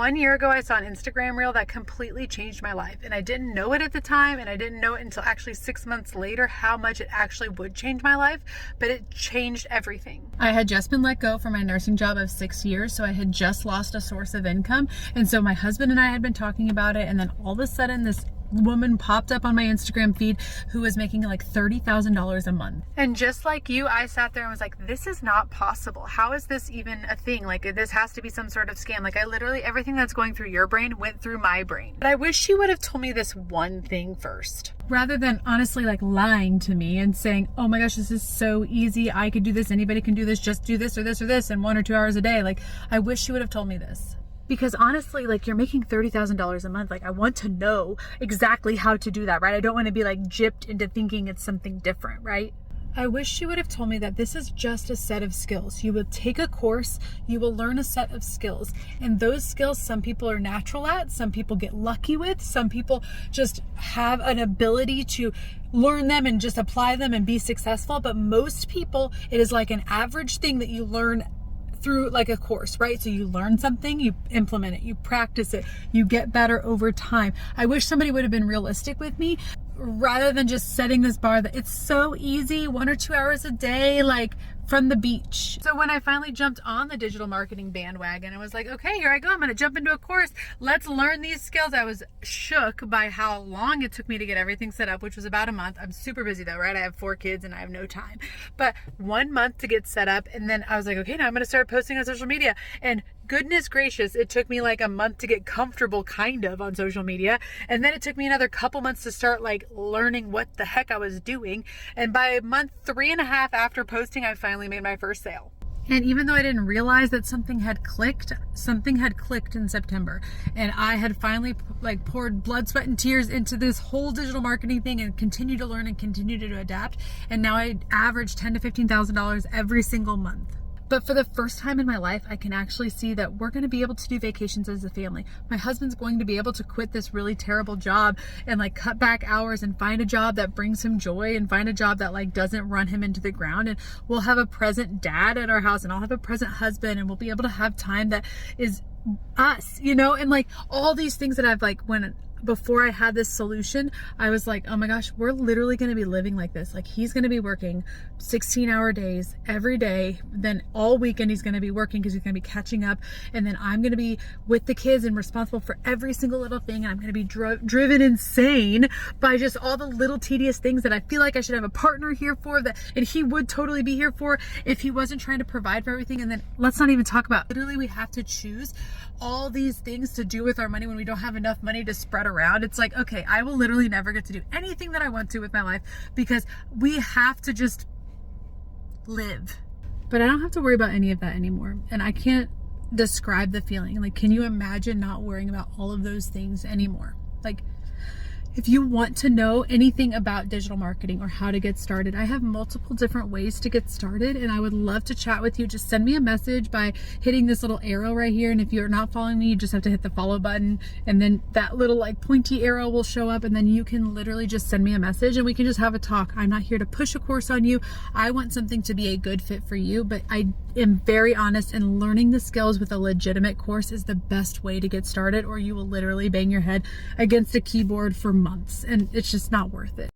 1 year ago, I saw an Instagram reel that completely changed my life, and I didn't know it at the time, and I didn't know it until actually 6 months later how much it actually would change my life, but it changed everything. I had just been let go from my nursing job of 6 years, so I had just lost a source of income, and so my husband and I had been talking about it, and then all of a sudden this woman popped up on my Instagram feed who was making like $30,000 a month. And just like you, I sat there and was like, this is not possible. How is this even a thing? Like, this has to be some sort of scam. Like, I literally, everything that's going through your brain went through my brain. But I wish she would have told me this one thing first, rather than honestly like lying to me and saying, oh my gosh, this is so easy. I could do this. Anybody can do this. Just do this or this or this in 1 or 2 hours a day. Like, I wish she would have told me this. Because honestly, like, you're making $30,000 a month. Like, I want to know exactly how to do that, right? I don't want to be like gypped into thinking it's something different, right? I wish she would have told me that this is just a set of skills. You will take a course, you will learn a set of skills. And those skills, some people are natural at, some people get lucky with, some people just have an ability to learn them and just apply them and be successful. But most people, it is like an average thing that you learn through like a course, right? So you learn something, you implement it, you practice it, you get better over time. I wish somebody would have been realistic with me rather than just setting this bar that it's so easy, 1 or 2 hours a day, like from the beach. So when I finally jumped on the digital marketing bandwagon, I was like, okay, here I go. I'm going to jump into a course. Let's learn these skills. I was shook by how long it took me to get everything set up, which was about a month. I'm super busy though, right? I have 4 kids and I have no time, but 1 month to get set up. And then I was like, okay, now I'm going to start posting on social media. And goodness gracious, it took me like a month to get comfortable kind of on social media. And then it took me another couple months to start like learning what the heck I was doing. And by month 3.5 after posting, I finally made my first sale. And even though I didn't realize that something had clicked in September. And I had finally like poured blood, sweat, and tears into this whole digital marketing thing and continue to learn and continue to adapt. And now I average $10,000 to $15,000 every single month. But for the first time in my life, I can actually see that we're going to be able to do vacations as a family. My husband's going to be able to quit this really terrible job and like cut back hours and find a job that brings him joy and find a job that like doesn't run him into the ground. And we'll have a present dad at our house and I'll have a present husband and we'll be able to have time that is us, you know, and like all these things that I've like before I had this solution, I was like, oh my gosh, we're literally going to be living like this. Like he's going to be working 16-hour days every day. Then all weekend he's going to be working because he's going to be catching up. And then I'm going to be with the kids and responsible for every single little thing. And I'm going to be driven insane by just all the little tedious things that I feel like I should have a partner here for, that, and he would totally be here for if he wasn't trying to provide for everything. And then let's not even talk about, literally we have to choose all these things to do with our money when we don't have enough money to spread around. It's like, okay, I will literally never get to do anything that I want to with my life because we have to just live. But I don't have to worry about any of that anymore. And I can't describe the feeling. Like, can you imagine not worrying about all of those things anymore? Like, if you want to know anything about digital marketing or how to get started, I have multiple different ways to get started and I would love to chat with you. Just send me a message by hitting this little arrow right here. And if you're not following me, you just have to hit the follow button and then that little like pointy arrow will show up and then you can literally just send me a message and we can just have a talk. I'm not here to push a course on you. I want something to be a good fit for you, but I am very honest, and learning the skills with a legitimate course is the best way to get started, or you will literally bang your head against a keyboard for months and it's just not worth it.